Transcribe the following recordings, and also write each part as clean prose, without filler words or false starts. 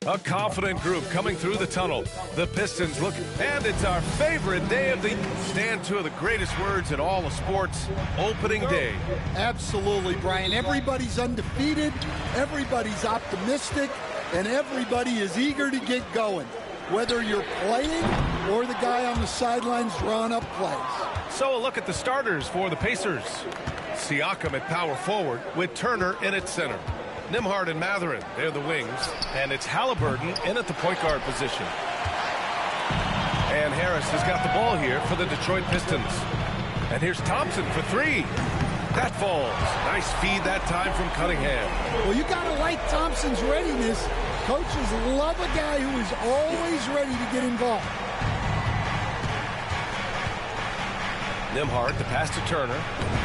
A confident group coming through the tunnel. The Pistons look, and it's our favorite day of the stand. Two of the greatest words in all of sports, opening day. Absolutely, Brian. Everybody's undefeated, everybody's optimistic, and everybody is eager to get going, whether you're playing or the guy on the sidelines drawing up plays. So a look at the starters for the Pacers. Siakam at power forward with Turner in at center. Nembhard and Mathurin, they're the wings. And it's Halliburton in at the point guard position. And Harris has got the ball here for the Detroit Pistons. And here's Thompson for three. That falls. Nice feed that time from Cunningham. Well, you got to like Thompson's readiness. Coaches love a guy who is always ready to get involved. Nembhard, the pass to Turner.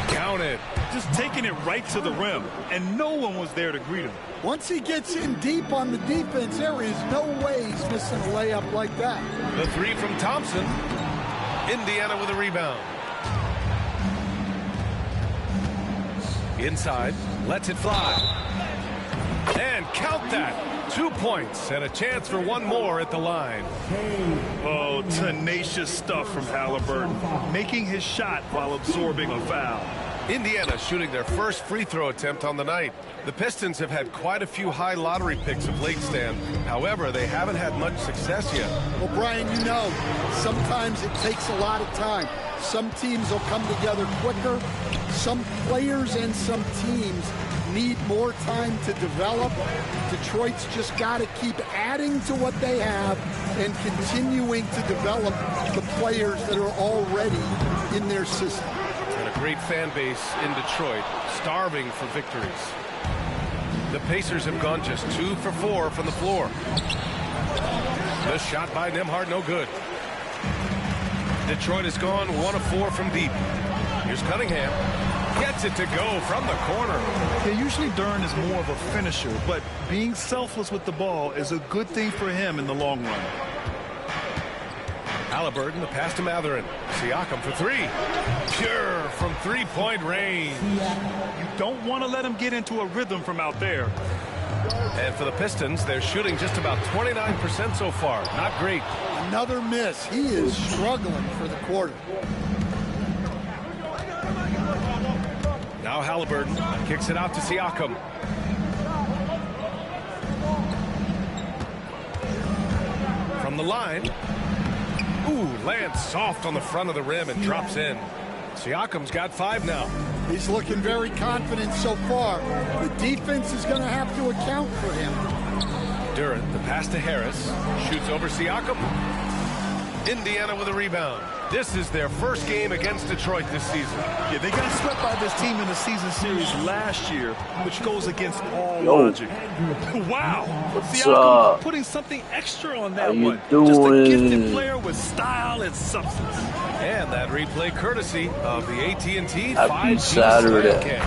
Counted. Just taking it right to the rim, and no one was there to greet him. Once he gets in deep on the defense, there is no way he's missing a layup like that. The three from Thompson. Indiana with a rebound. Inside, lets it fly. And count that. 2 points and a chance for one more at the line. Oh, tenacious stuff from Halliburton, making his shot while absorbing a foul. Indiana shooting their first free throw attempt on the night. The Pistons have had quite a few high lottery picks of late, Stan. However, they haven't had much success yet. Well, Brian, you know, sometimes it takes a lot of time. Some teams will come together quicker. Some players and some teams need more time to develop. Detroit's just got to keep adding to what they have and continuing to develop the players that are already in their system. And a great fan base in Detroit, starving for victories. The Pacers have gone just 2 for 4 from the floor. The shot by Nembhard, no good. Detroit has gone 1 of 4 from deep. Here's Cunningham. Gets it to go from the corner. Yeah, usually Dern is more of a finisher, but being selfless with the ball is a good thing for him in the long run. Halliburton, the pass to Mathurin. Siakam for three. Pure from three-point range. You don't want to let him get into a rhythm from out there. And for the Pistons, they're shooting just about 29% so far. Not great. Another miss. He is struggling for the quarter. Now Halliburton kicks it out to Siakam. From the line. Ooh, lands soft on the front of the rim and drops in. Siakam's got 5 now. He's looking very confident so far. The defense is going to have to account for him. Durant, the pass to Harris. Shoots over Siakam. Indiana with a rebound. This is their first game against Detroit this season. Yeah, they got swept by this team in the season series last year, which goes against all logic. Wow. Siakam putting something extra on that one. Just a gifted player with style and substance. And that replay courtesy of the AT&T Happy Saturday.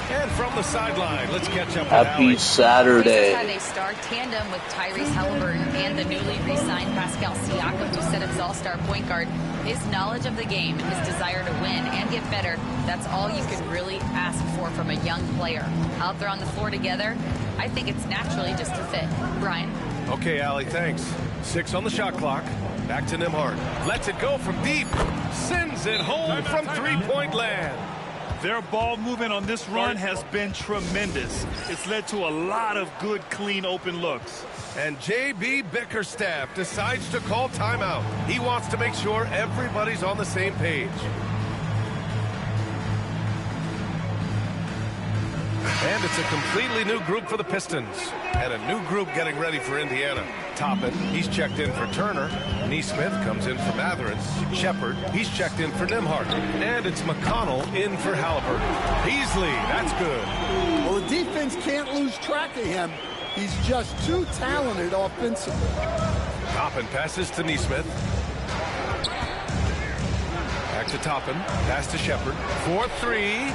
And from the sideline, let's catch up with Happy Saturday. Had a star tandem with Tyrese Halliburton and the newly re-signed Pascal Siakam, who set up as all-star point guard. His knowledge of the game, his desire to win and get better, that's all you can really ask for from a young player. Out there on the floor together, I think it's naturally just a fit. Brian? Okay, Allie, thanks. 6 on the shot clock. Back to Nembhard. Lets it go from deep. Sends it home from three-point land. Their ball movement on this run has been tremendous. It's led to a lot of good, clean, open looks. And J.B. Bickerstaff decides to call timeout. He wants to make sure everybody's on the same page. And it's a completely new group for the Pistons. And a new group getting ready for Indiana. Toppin, he's checked in for Turner. Neesmith comes in for Mathurin. Shepard, he's checked in for Nembhard. And it's McConnell in for Halliburton. Beasley, that's good. Well, the defense can't lose track of him. He's just too talented offensively. Toppin passes to Neesmith. Back to Toppin. Pass to Shepard. 4-3.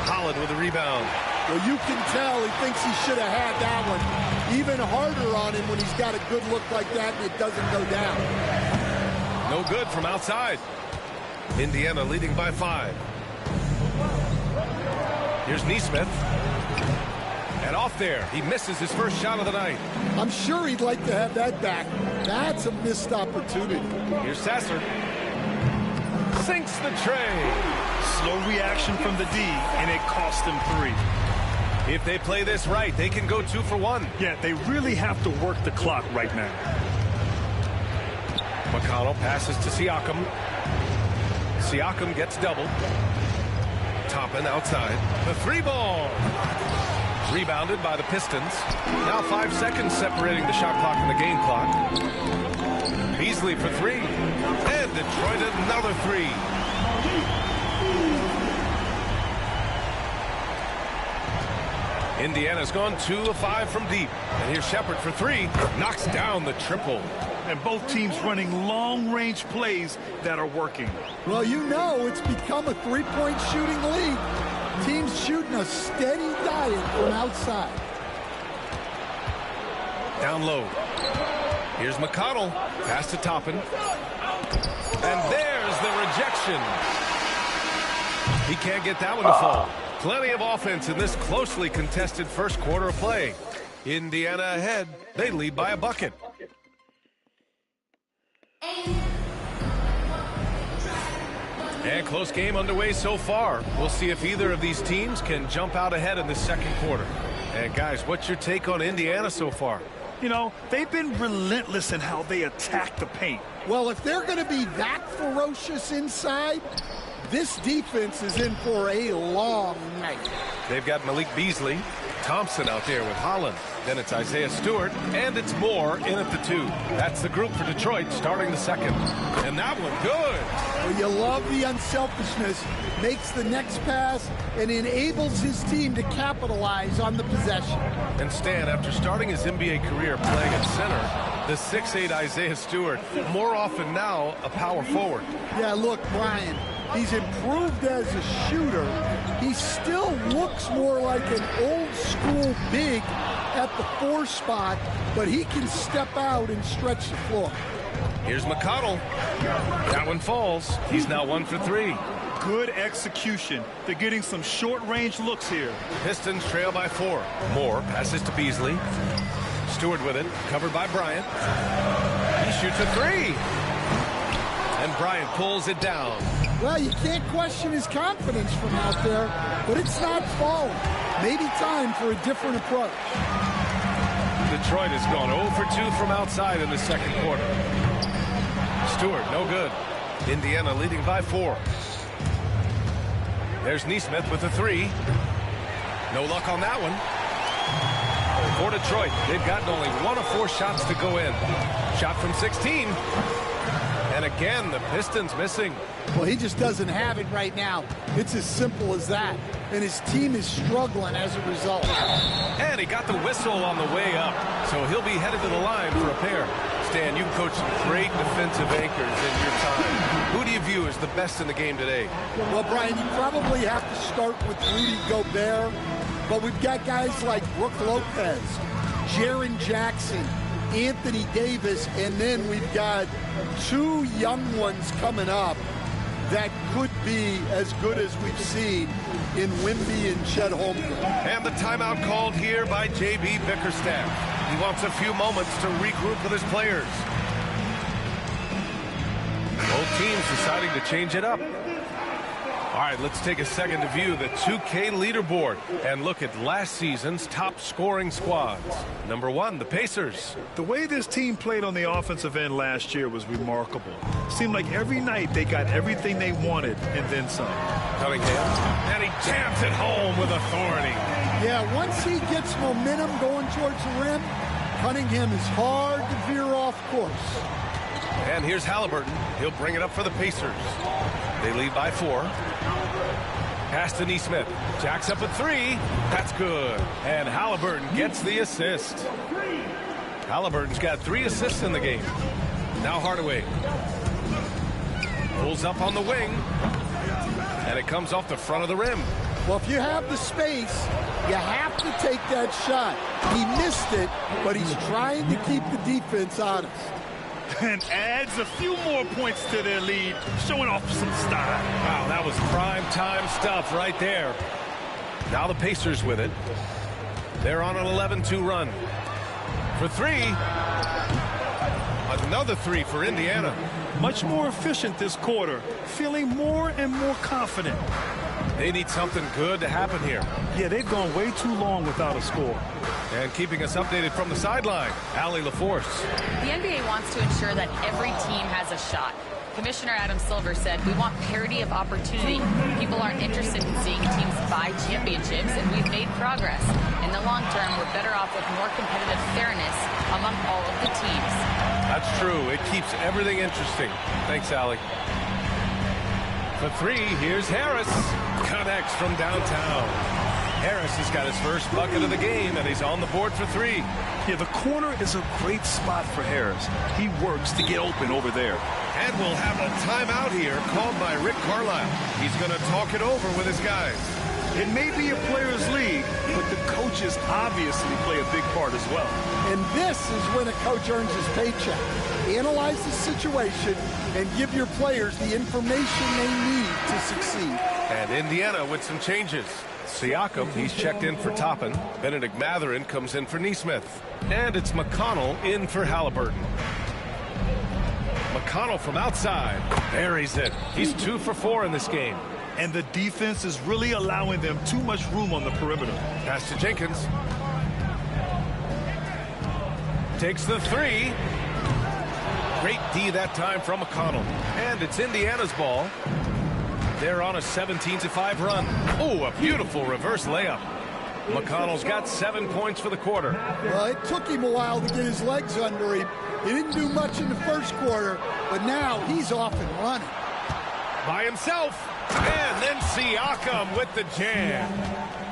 Holland with a rebound. Well, you can tell he thinks he should have had that one. Even harder on him when he's got a good look like that and it doesn't go down. No good from outside. Indiana leading by 5. Here's Neesmith. And off there, he misses his first shot of the night. I'm sure he'd like to have that back. That's a missed opportunity. Here's Sasser. Sinks the tray. Slow reaction from the D, and it cost him 3. If they play this right, they can go 2 for 1. Yeah, they really have to work the clock right now. McConnell passes to Siakam. Siakam gets doubled. Toppin outside. The 3 ball. Rebounded by the Pistons. Now 5 seconds separating the shot clock and the game clock. Beasley for 3. And Detroit another 3. Indiana's gone 2 of 5 from deep. And here's Shepard for 3. Knocks down the triple. And both teams running long-range plays that are working. Well, you know it's become a three-point shooting league. Teams shooting a steady diet from outside. Down low. Here's McConnell. Pass to Toppin. And there's the rejection. He can't get that one to fall. Plenty of offense in this closely contested first quarter of play. Indiana ahead. They lead by a bucket. And close game underway so far. We'll see if either of these teams can jump out ahead in the second quarter. And guys, what's your take on Indiana so far? You know, they've been relentless in how they attack the paint. Well, if they're going to be that ferocious inside, this defense is in for a long night. They've got Malik Beasley, Thompson out there with Holland. Then it's Isaiah Stewart, and it's Moore in at the 2. That's the group for Detroit starting the second. And that one good. Well, you love the unselfishness. Makes the next pass and enables his team to capitalize on the possession. And Stan, after starting his NBA career playing at center, the 6'8" Isaiah Stewart, more often now a power forward. Yeah, look, Brian, he's improved as a shooter. He still looks more like an old-school big at the 4 spot, but he can step out and stretch the floor. Here's McConnell. That one falls. He's now 1 for 3. Good execution. They're getting some short-range looks here. Pistons trail by 4. Moore passes to Beasley. Stewart with it, covered by Bryant. He shoots a 3. And Bryant pulls it down. Well, you can't question his confidence from out there, but it's not falling. Maybe time for a different approach. Detroit has gone 0 for 2 from outside in the second quarter. Stewart, no good. Indiana leading by 4. There's Neesmith with the 3. No luck on that one. For Detroit, they've gotten only 1 of 4 shots to go in. Shot from 16. And again, the Pistons missing. Well, he just doesn't have it right now. It's as simple as that. And his team is struggling as a result. And he got the whistle on the way up. So he'll be headed to the line for a pair. Stan, you've coached some great defensive anchors in your time. Who do you view as the best in the game today? Well, Brian, you probably have to start with Rudy Gobert. But we've got guys like Brook Lopez, Jaren Jackson, Anthony Davis, and then we've got 2 young ones coming up that could be as good as we've seen in Wemby and Chet Holmgren. And the timeout called here by J.B. Bickerstaff. He wants a few moments to regroup with his players. Both teams deciding to change it up. All right, let's take a second to view the 2K leaderboard and look at last season's top scoring squads. Number 1, the Pacers. The way this team played on the offensive end last year was remarkable. Seemed like every night they got everything they wanted and then some. Cunningham, and he jams it home with authority. Yeah, once he gets momentum going towards the rim, Cunningham is hard to veer off course. And here's Halliburton. He'll bring it up for the Pacers. They lead by 4. Pass to Neesmith. Jacks up a 3. That's good. And Halliburton gets the assist. Halliburton's got 3 assists in the game. Now Hardaway. Pulls up on the wing. And it comes off the front of the rim. Well, if you have the space, you have to take that shot. He missed it, but he's trying to keep the defense honest. And adds a few more points to their lead, showing off some style. Wow, that was prime time stuff right there. Now the Pacers with it. They're on an 11-2 run. For three. Another three for Indiana. Much more efficient this quarter. Feeling more and more confident. They need something good to happen here. Yeah, they've gone way too long without a score. And keeping us updated from the sideline, Allie LaForce. The NBA wants to ensure that every team has a shot. Commissioner Adam Silver said, we want parity of opportunity. People aren't interested in seeing teams buy championships, and we've made progress. In the long term, we're better off with more competitive fairness among all of the teams. That's true. It keeps everything interesting. Thanks, Allie. For three, here's Harris. Connects from downtown. Harris has got his first bucket of the game, and he's on the board for three. Yeah, the corner is a great spot for Harris. He works to get open over there. And we'll have a timeout here called by Rick Carlisle. He's going to talk it over with his guys. It may be a players' league, but the coaches obviously play a big part as well. And this is when a coach earns his paycheck. Analyze the situation and give your players the information they need to succeed. And Indiana with some changes. Siakam, he's checked in for Toppin. Benedict Mathurin comes in for Nesmith. And it's McConnell in for Halliburton. McConnell from outside. Buries it. He's 2 for 4 in this game. And the defense is really allowing them too much room on the perimeter. Pass to Jenkins. Takes the three. Great D that time from McConnell. And it's Indiana's ball. They're on a 17-5 run. Oh, a beautiful reverse layup. McConnell's got 7 points for the quarter. Well, it took him a while to get his legs under him. He didn't do much in the first quarter, but now he's off and running. By himself. And then Siakam with the jam.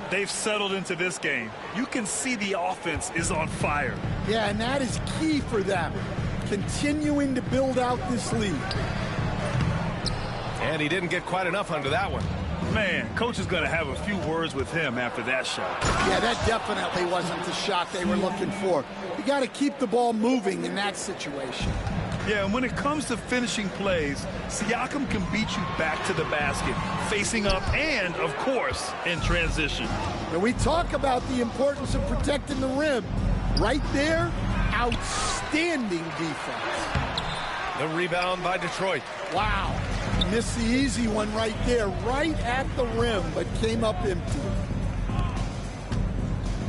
They've settled into this game. You can see the offense is on fire. Yeah, and that is key for them. Continuing to build out this lead. And he didn't get quite enough under that one. Man, coach is going to have a few words with him after that shot. Yeah, that definitely wasn't the shot they were looking for. You got to keep the ball moving in that situation. Yeah, and when it comes to finishing plays, Siakam can beat you back to the basket, facing up and, of course, in transition. And we talk about the importance of protecting the rim. Right there, outstanding defense. The rebound by Detroit. Wow. Missed the easy one right there, right at the rim, but came up empty.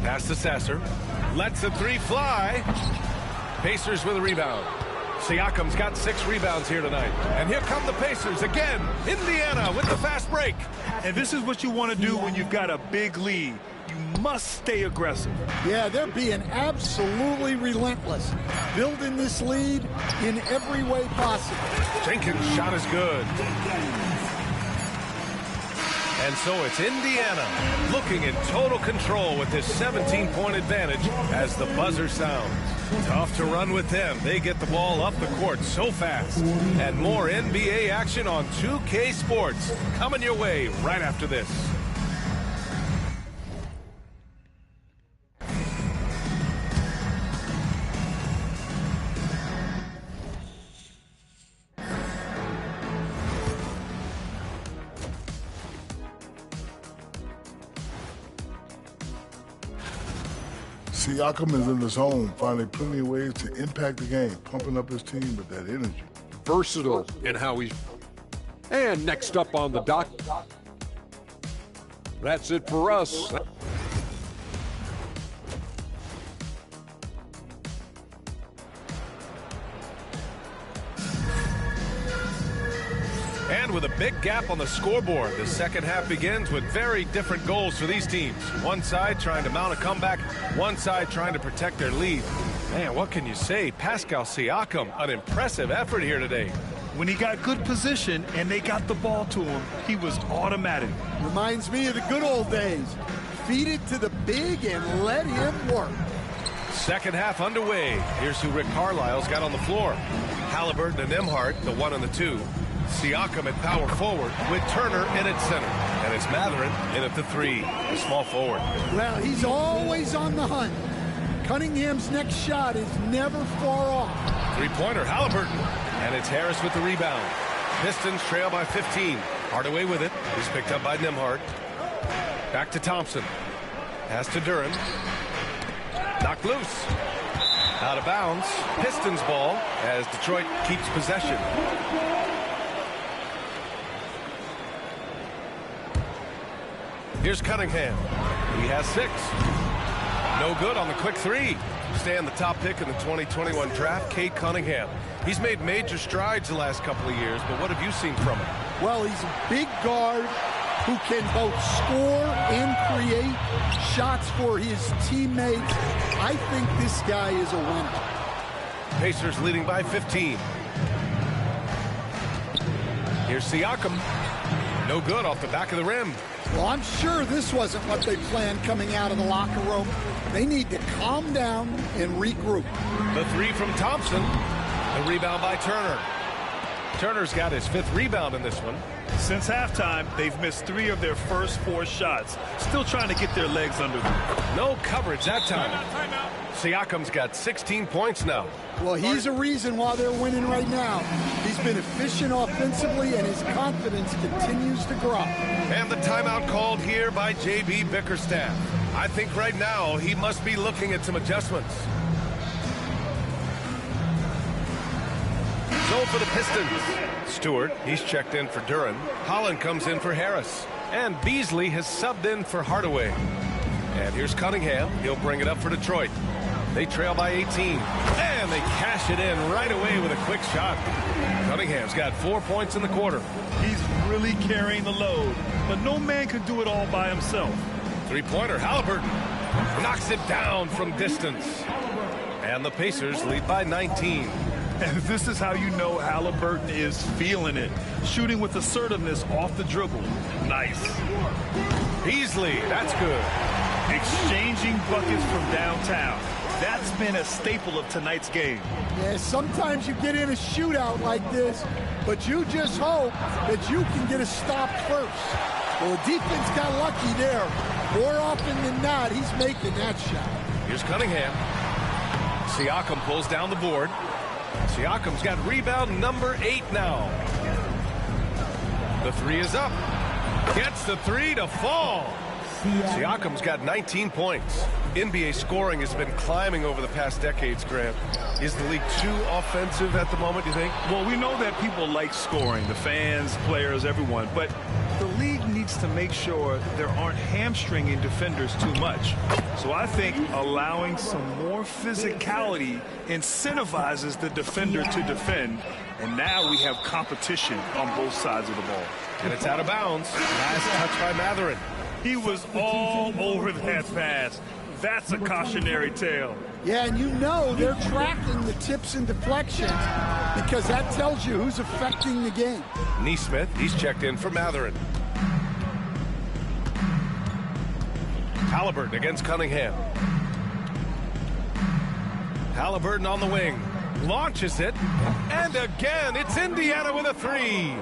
Pass to Sasser. Lets the three fly. Pacers with a rebound. Siakam's got 6 rebounds here tonight. And here come the Pacers again. Indiana with the fast break. And this is what you want to do when you've got a big lead. You must stay aggressive. Yeah, they're being absolutely relentless. Building this lead in every way possible. Jenkins' shot is good. And so it's Indiana looking in total control with this 17-point advantage as the buzzer sounds. Tough to run with them. They get the ball up the court so fast. And more NBA action on 2K Sports coming your way right after this. Siakam is in the zone, finding plenty of ways to impact the game, pumping up his team with that energy. Versatile in how he's... And next up on the dock. That's it for us. And with a big gap on the scoreboard, the second half begins with very different goals for these teams. One side trying to mount a comeback, one side trying to protect their lead. Man, what can you say? Pascal Siakam, an impressive effort here today. When he got good position and they got the ball to him, he was automatic. Reminds me of the good old days. Feed it to the big and let him work. Second half underway. Here's who Rick Carlisle's got on the floor. Halliburton and Nembhard, the 1 and the 2. Siakam at power forward with Turner in at center. And it's Mathurin in at the 3, the small forward. Well, he's always on the hunt. Cunningham's next shot is never far off. Three-pointer, Halliburton. And it's Harris with the rebound. Pistons trail by 15. Hardaway with it. He's picked up by Nembhard. Back to Thompson. Pass to Duren. Knocked loose. Out of bounds. Pistons ball as Detroit keeps possession. Here's Cunningham. He has 6. No good on the quick 3. Staying the top pick in the 2021 draft, Cade Cunningham. He's made major strides the last couple of years, but what have you seen from him? Well, he's a big guard who can both score and create shots for his teammates. I think this guy is a winner. Pacers leading by 15. Here's Siakam. No good off the back of the rim. Well, I'm sure this wasn't what they planned coming out of the locker room. They need to calm down and regroup. The 3 from Thompson. The rebound by Turner. Turner's got his 5th rebound in this one. Since halftime, they've missed 3 of their first 4 shots. Still trying to get their legs under them. No coverage that time. Siakam's got 16 points now. Well, he's a reason why they're winning right now. He's been efficient offensively, and his confidence continues to grow. And the timeout called here by J.B. Bickerstaff. I think right now he must be looking at some adjustments. So for the Pistons, Stewart, he's checked in for Duran. Holland comes in for Harris. And Beasley has subbed in for Hardaway. And here's Cunningham. He'll bring it up for Detroit. They trail by 18. And they cash it in right away with a quick shot. Cunningham's got 4 points in the quarter. He's really carrying the load, but no man can do it all by himself. 3-pointer, Halliburton knocks it down from distance. And the Pacers lead by 19. And this is how you know Halliburton is feeling it. Shooting with assertiveness off the dribble. Nice. Beasley, that's good. Exchanging buckets from downtown. That's been a staple of tonight's game. Yeah, sometimes you get in a shootout like this, but you just hope that you can get a stop first. Well, the defense got lucky there. More often than not, he's making that shot. Here's Cunningham. Siakam pulls down the board. Siakam's got rebound number 8 now. The 3 is up. Gets the 3 to fall. Siakam's got 19 points. NBA scoring has been climbing over the past decades, Grant. Is the league too offensive at the moment, do you think? Well, we know that people like scoring, the fans, players, everyone, but the league needs to make sure there aren't hamstringing defenders too much. So I think allowing some more physicality incentivizes the defender to defend, and now we have competition on both sides of the ball. And it's out of bounds. Last touch by Matherin. He was all over that pass. That's a cautionary tale. Yeah, and you know they're tracking the tips and deflections because that tells you who's affecting the game. Neesmith, he's checked in for Matherin. Halliburton against Cunningham. Halliburton on the wing. Launches it. And again, it's Indiana with a 3.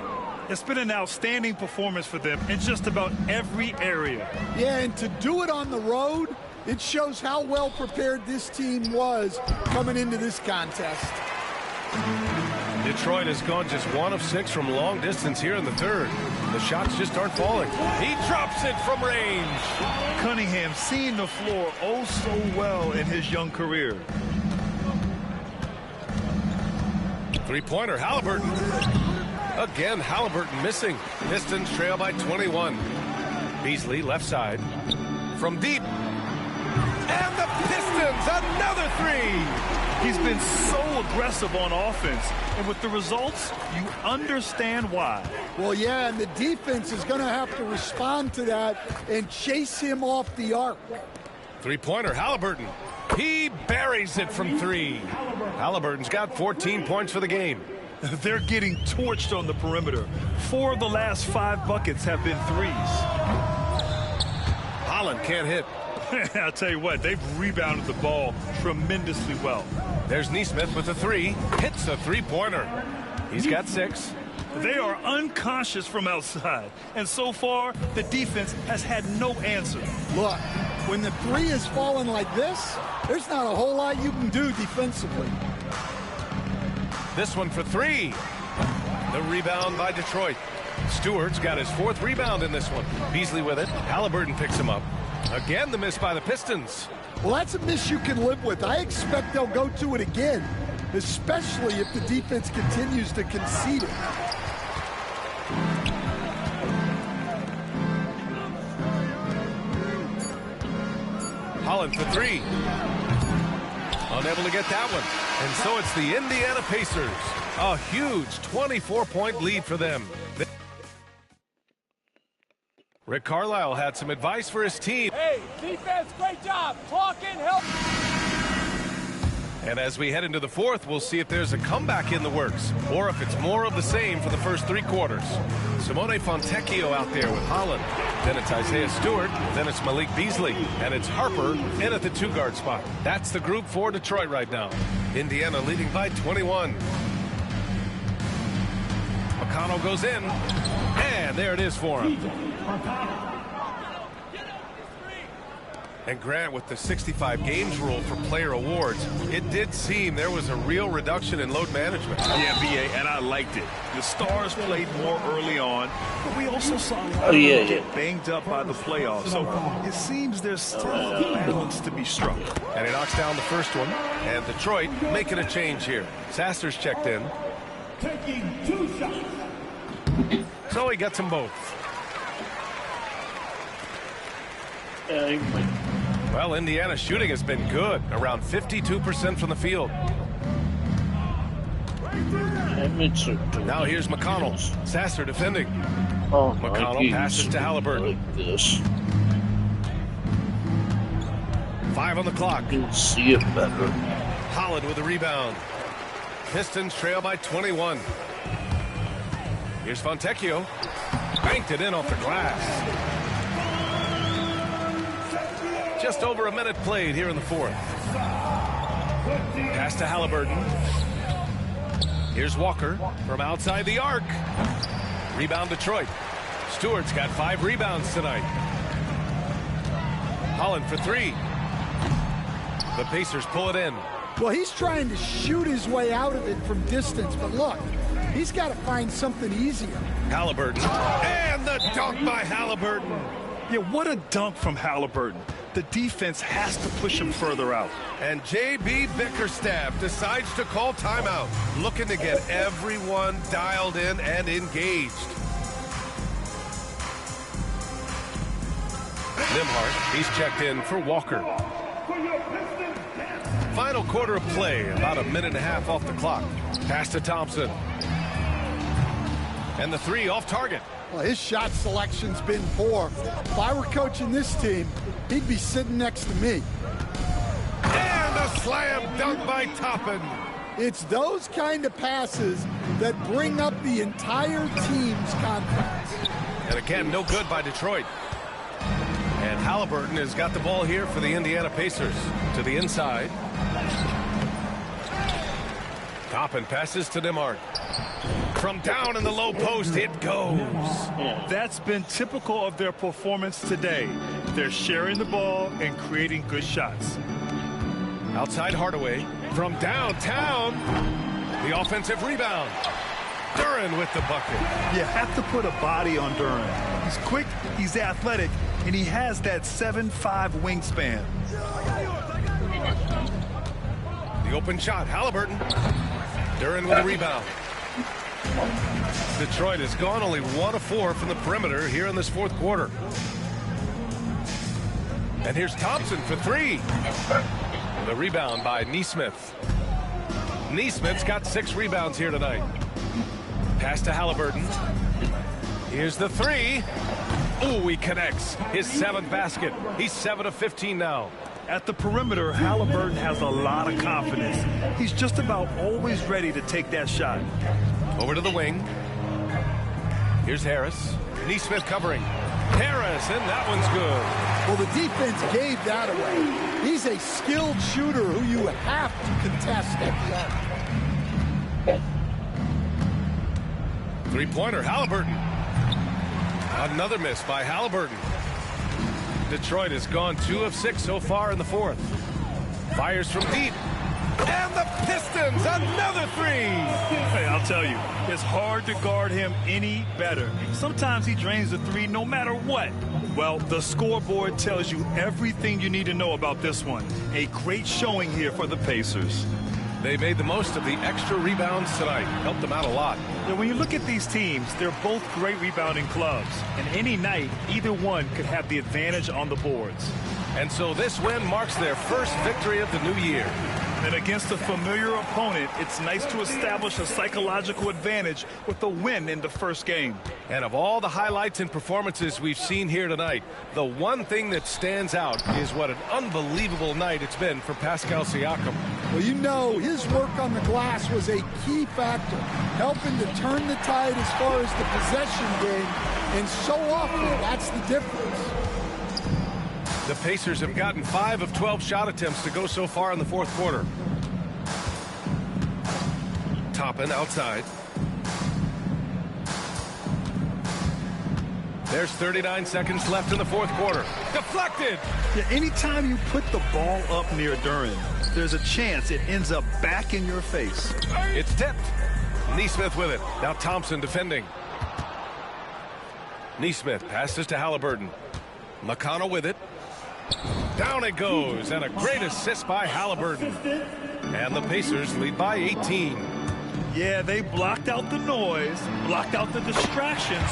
It's been an outstanding performance for them in just about every area. Yeah, and to do it on the road, it shows how well prepared this team was coming into this contest. Detroit has gone just 1 of 6 from long distance here in the 3rd. The shots just aren't falling. He drops it from range. Cunningham seeing the floor oh so well in his young career. 3-pointer, Halliburton. Again, Halliburton missing. Pistons trail by 21. Beasley, left side. From deep. And the Pistons, another 3. He's been so aggressive on offense. And with the results, you understand why. Well, yeah, and the defense is going to have to respond to that and chase him off the arc. 3-pointer, Halliburton. He buries it from 3. Halliburton's got 14 points for the game. They're getting torched on the perimeter. 4 of the last 5 buckets have been 3s. Holland can't hit. I'll tell you what, they've rebounded the ball tremendously well. There's Neesmith with a 3. Hits a 3-pointer. He's got 6. They are unconscious from outside. And so far, the defense has had no answer. Look, when the 3 is falling like this, there's not a whole lot you can do defensively. This one for 3. The rebound by Detroit. Stewart's got his 4th rebound in this one. Beasley with it. Halliburton picks him up. Again, the miss by the Pistons. Well, that's a miss you can live with. I expect they'll go to it again, especially if the defense continues to concede it. Holland for three. Unable to get that one. And so it's the Indiana Pacers. A huge 24-point lead for them. Rick Carlisle had some advice for his team. Hey, defense, great job. Talking, help. And as we head into the fourth, we'll see if there's a comeback in the works or if it's more of the same for the first three quarters. Simone Fontecchio out there with Holland. Then it's Isaiah Stewart. Then it's Malik Beasley. And it's Harper in at the two-guard spot. That's the group for Detroit right now. Indiana leading by 21. McConnell goes in. And there it is for him. And Grant, with the 65 games rule for player awards, it did seem there was a real reduction in load management. Yeah, B.A., and I liked it. The stars played more early on, but we also saw a lot of them get banged up by the playoffs. So it seems there's still a balance to be struck. And he knocks down the first one. And Detroit making a change here. Sasser's checked in. Taking 2 shots. So he gets them both. Well, Indiana's shooting has been good, around 52% from the field. Now here's McConnell. Sasser defending. McConnell passes to Halliburton. Like 5 on the clock. You can see it better. Holland with the rebound. Pistons trail by 21. Here's Fontecchio. Banked it in off the glass. Just over a minute played here in the fourth. Pass to Halliburton. Here's Walker from outside the arc. Rebound Detroit. Stewart's got 5 rebounds tonight. Holland for 3. The Pacers pull it in. Well, he's trying to shoot his way out of it from distance, but look, he's got to find something easier. Halliburton. And the dunk by Halliburton. Yeah, what a dunk from Halliburton. The defense has to push him further out. And J.B. Bickerstaff decides to call timeout, looking to get everyone dialed in and engaged. Nimhart, he's checked in for Walker. Final quarter of play, about a minute and a half off the clock. Pass to Thompson. And the 3 off target. Well, his shot selection's been poor. If I were coaching this team, he'd be sitting next to me. And a slam dunk by Toppin. It's those kind of passes that bring up the entire team's confidence. And again, no good by Detroit. And Halliburton has got the ball here for the Indiana Pacers. To the inside. Toppin passes to Nimhart. From down in the low post, it goes. That's been typical of their performance today. They're sharing the ball and creating good shots. Outside Hardaway. From downtown, the offensive rebound. Duren with the bucket. You have to put a body on Duren. He's quick, he's athletic, and he has that 7'5" wingspan. The open shot, Halliburton. Duren with a rebound. Detroit has gone only 1 of 4 from the perimeter here in this fourth quarter. And here's Thompson for 3. The rebound by Nesmith. Nesmith's got 6 rebounds here tonight. Pass to Halliburton. Here's the 3. Ooh, he connects. His 7th basket. He's 7 of 15 now. At the perimeter, Halliburton has a lot of confidence. He's just about always ready to take that shot. Over to the wing. Here's Harris. Nesmith covering. Harris, and that one's good. Well, the defense gave that away. He's a skilled shooter who you have to contest at the arc. Three-pointer, Halliburton. Another miss by Halliburton. Detroit has gone 2 of 6 so far in the fourth. Fires from deep. And the Pistons, another three. Hey, I'll tell you, it's hard to guard him any better. Sometimes he drains the three no matter what. Well, the scoreboard tells you everything you need to know about this one. A great showing here for the Pacers. They made the most of the extra rebounds tonight. Helped them out a lot. Now, when you look at these teams, they're both great rebounding clubs. And any night, either one could have the advantage on the boards. And so this win marks their first victory of the new year. And against a familiar opponent, it's nice to establish a psychological advantage with a win in the first game. And of all the highlights and performances we've seen here tonight, the one thing that stands out is what an unbelievable night it's been for Pascal Siakam. Well, you know, his work on the glass was a key factor, helping to turn the tide as far as the possession game, and so often that's the difference. The Pacers have gotten 5 of 12 shot attempts to go so far in the fourth quarter. Toppin outside. There's 39 seconds left in the fourth quarter. Deflected! Yeah, anytime you put the ball up near Duren, there's a chance it ends up back in your face. It's tipped. Neesmith with it. Now Thompson defending. Neesmith passes to Halliburton. McConnell with it. Down it goes, and a great assist by Halliburton. And the Pacers lead by 18. Yeah, they blocked out the noise, blocked out the distractions,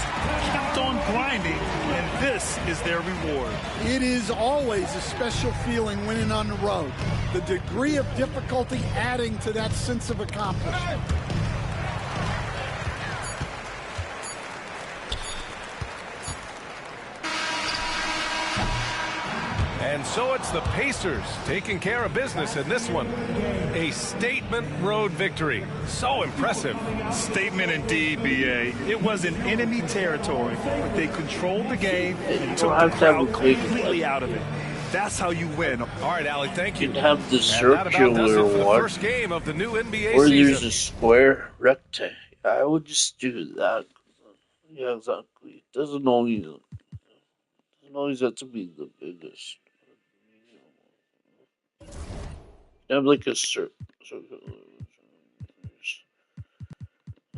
kept on grinding, and this is their reward. It is always a special feeling winning on the road. The degree of difficulty adding to that sense of accomplishment. And so it's the Pacers taking care of business in this one. A statement road victory. So impressive. Statement indeed, B.A. It was in enemy territory, but they controlled the game and took the crowd completely out of it. That's how you win. All right, Allie, thank you. You have the And that about circular does it for the one. first game of the new NBA Or season. there's a square rectangle. I would just do that. Yeah, exactly. It doesn't always have to be the biggest. You have like a circular.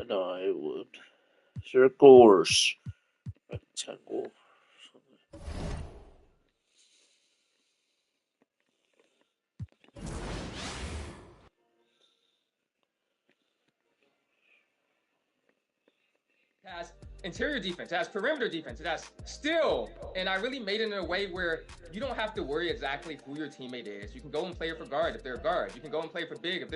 No, I would. Circle or rectangle. It has interior defense, it has perimeter defense, it has steal, and I really made it in a way where you don't have to worry exactly who your teammate is. You can go and play for guard if they're a guard. You can go and play for big if they're